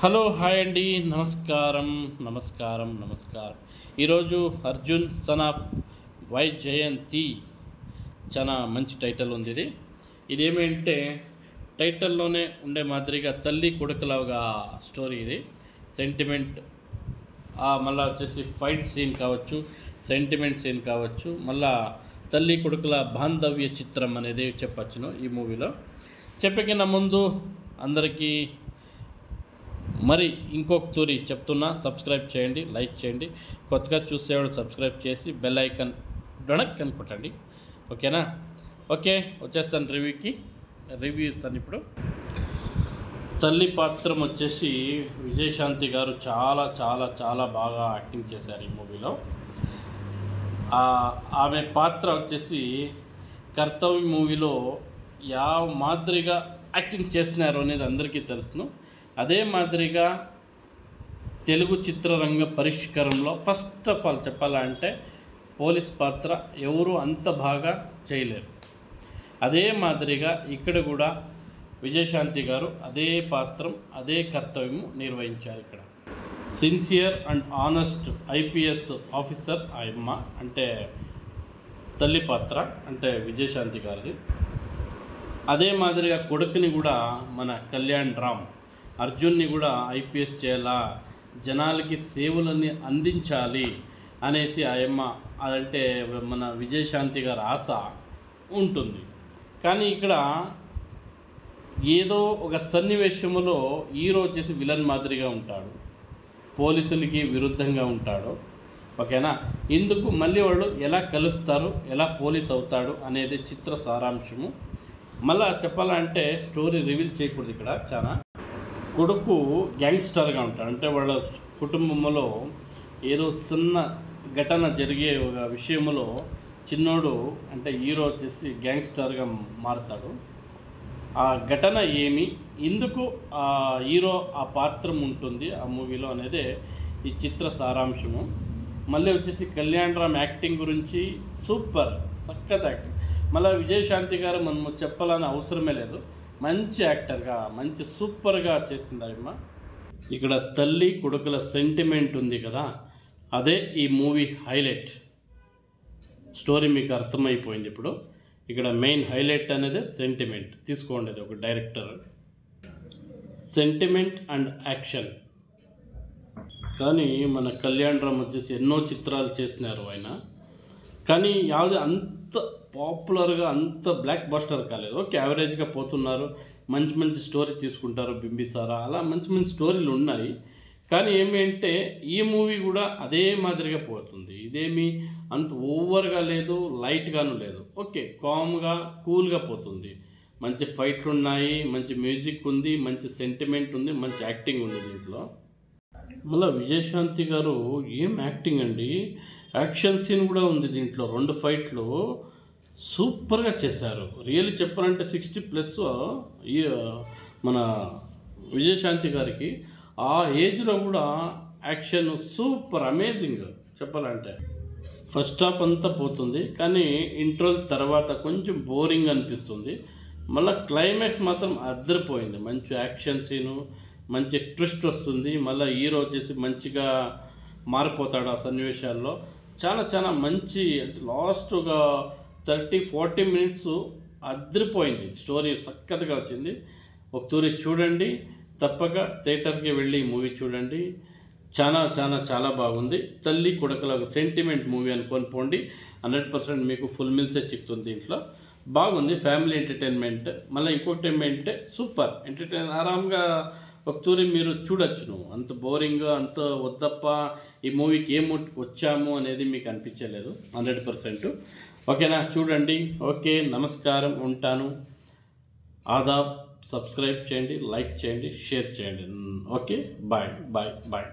Hello hi అండి, నమస్కారం నమస్కారం నమస్కారం. ఈరోజు అర్జున్ సన్ ఆఫ్ వైజయంతి చాలా మంచి టైటిల్ ఉంది. ఇదేమంటే టైటిల్లోనే ఉండే మాదిరిగా తల్లి కొడుకులాగా స్టోరీ. ఇది సెంటిమెంట్, మళ్ళీ వచ్చేసి ఫైట్ సీన్ కావచ్చు, సెంటిమెంట్ సీన్ కావచ్చు, మళ్ళా తల్లి కొడుకుల బాంధవ్య చిత్రం అనేది చెప్పచ్చును ఈ మూవీలో. చెప్పకిన ముందు అందరికీ మరి ఇంకొక తూరి చెప్తున్నా, సబ్స్క్రైబ్ చేయండి, లైక్ చేయండి. కొత్తగా చూసేవాడు సబ్స్క్రైబ్ చేసి బెల్ ఐకాన్ డొనక్ అని కొట్టండి. ఓకేనా? ఓకే, వచ్చేస్తాను రివ్యూ ఇస్తాను ఇప్పుడు. తల్లి పాత్రం వచ్చేసి విజయశాంతి గారు చాలా చాలా చాలా బాగా యాక్టింగ్ చేశారు ఈ మూవీలో. ఆమె పాత్ర వచ్చేసి కర్తవ్య మూవీలో మాదిరిగా యాక్టింగ్ చేస్తున్నారు అనేది అందరికీ తెలుసును. అదే మాదిరిగా తెలుగు చిత్రరంగ పరిష్కారంలో ఫస్ట్ ఆఫ్ ఆల్ చెప్పాలంటే పోలీస్ పాత్ర ఎవరు అంత బాగా చేయలేరు. అదే మాదిరిగా ఇక్కడ కూడా విజయశాంతి గారు అదే పాత్రం, అదే కర్తవ్యం నిర్వహించారు. ఇక్కడ sincere and honest IPS officer ఆయమ్మ అంటే తల్లి పాత్ర అంటే విజయశాంతి గారిది. అదే మాదిరిగా కొడుకుని కూడా మన కళ్యాణ్ రామ్, అర్జున్ని కూడా ఐపీఎస్ చేయాలా, జనాలకి సేవలని అందించాలి అనేసి ఆయమ్మ అదంటే మన విజయశాంతి గారి ఆశ ఉంటుంది. కానీ ఇక్కడ ఏదో ఒక సన్నివేశంలో హీరో వచ్చేసి విలన్ మాదిరిగా ఉంటాడు, పోలీసులకి విరుద్ధంగా ఉంటాడు. ఓకేనా? ఇందుకు మళ్ళీ వాళ్ళు ఎలా కలుస్తారు, ఎలా పోలీస్ అవుతాడు అనేది చిత్ర సారాంశము. మళ్ళా చెప్పాలంటే స్టోరీ రివీల్ చేయకూడదు. ఇక్కడ చాలా కొడుకు గ్యాంగ్స్టర్గా ఉంటాడు. అంటే వాళ్ళ కుటుంబంలో ఏదో చిన్న ఘటన జరిగే ఒక విషయంలో చిన్నోడు అంటే హీరో వచ్చేసి గ్యాంగ్స్టర్గా మారుతాడు. ఆ ఘటన ఏమి, ఎందుకు ఆ హీరో ఆ పాత్రం ఉంటుంది ఆ మూవీలో అనేదే ఈ చిత్ర సారాంశము. మళ్ళీ వచ్చేసి కళ్యాణ్ రామ్ యాక్టింగ్ గురించి సూపర్, చక్కటి యాక్టింగ్. మళ్ళీ విజయశాంతి గారు మనము చెప్పాలని అవసరమే లేదు, మంచి యాక్టర్గా మంచి సూపర్గా చేసింది ఆయమ్మ. ఇక్కడ తల్లి కొడుకుల సెంటిమెంట్ ఉంది కదా, అదే ఈ మూవీ హైలైట్. స్టోరీ మీకు అర్థమైపోయింది. ఇప్పుడు ఇక్కడ మెయిన్ హైలైట్ అనేది సెంటిమెంట్. తీసుకోండి, ఒక డైరెక్టర్ సెంటిమెంట్ అండ్ యాక్షన్. కానీ మన కళ్యాణ్ రామ్ వచ్చేసి ఎన్నో చిత్రాలు చేసినారు ఆయన, కానీ యావది అంత పాపులర్గా అంత బ్లాక్ బస్టర్ కాలేదు. ఓకే, యావరేజ్గా పోతున్నారు. మంచి మంచి స్టోరీ తీసుకుంటారు, బింబిసారా అలా మంచి మంచి స్టోరీలు ఉన్నాయి. కానీ ఏమి అంటే ఈ మూవీ కూడా అదే మాదిరిగా పోతుంది. ఇదేమి అంత ఓవర్గా లేదు, లైట్గాను లేదు. ఓకే, కామ్గా కూల్గా పోతుంది. మంచి ఫైట్లు ఉన్నాయి, మంచి మ్యూజిక్ ఉంది, మంచి సెంటిమెంట్ ఉంది, మంచి యాక్టింగ్ ఉంది దీంట్లో. మళ్ళీ విజయశాంతి గారు ఏం యాక్టింగ్ అండి, యాక్షన్ సీన్ కూడా ఉంది దీంట్లో. 2 ఫైట్లు సూపర్గా చేశారు. రియల్లీ చెప్పాలంటే 60+ మన విజయశాంతి గారికి ఆ ఏజ్లో కూడా యాక్షన్ సూపర్ అమేజింగ్. చెప్పాలంటే ఫస్ట్ హాఫ్ అంతా పోతుంది, కానీ ఇంట్రోల్ తర్వాత కొంచెం బోరింగ్ అనిపిస్తుంది. మళ్ళీ క్లైమాక్స్ మాత్రం అద్దరిపోయింది. మంచి యాక్షన్ సీను, మంచి ట్విస్ట్ వస్తుంది. మళ్ళీ హీరో వచ్చేసి మంచిగా మారిపోతాడు ఆ సన్నివేశాల్లో. చాలా చాలా మంచి, లాస్ట్ ఒక 30-40 మినిట్స్ అద్దరిపోయింది. స్టోరీ చక్కగా వచ్చింది. ఒక తూరి చూడండి, తప్పక థియేటర్కి వెళ్ళి మూవీ చూడండి. చాలా చాలా చాలా బాగుంది. తల్లి కొడుకుల ఒక సెంటిమెంట్ మూవీ అనుకొని పోండి, 100% మీకు ఫుల్ మీల్సే చిక్కుతుంది. దీంట్లో బాగుంది, ఫ్యామిలీ ఎంటర్టైన్మెంట్. మళ్ళీ ఇంకొకటి ఏమంటే సూపర్ ఎంటర్టైన్, ఆరామ్గా ఒక తూరి మీరు చూడొచ్చును. అంత బోరింగ్ అంత వద్దప్ప ఈ మూవీకి వచ్చాము అనేది మీకు అనిపించలేదు 100%. ఓకేనా? చూడండి. ఓకే, నమస్కారం, ఉంటాను. ఆదాబ్. సబ్స్క్రైబ్ చేయండి, లైక్ చేయండి, షేర్ చేయండి. Okay, bye bye bye.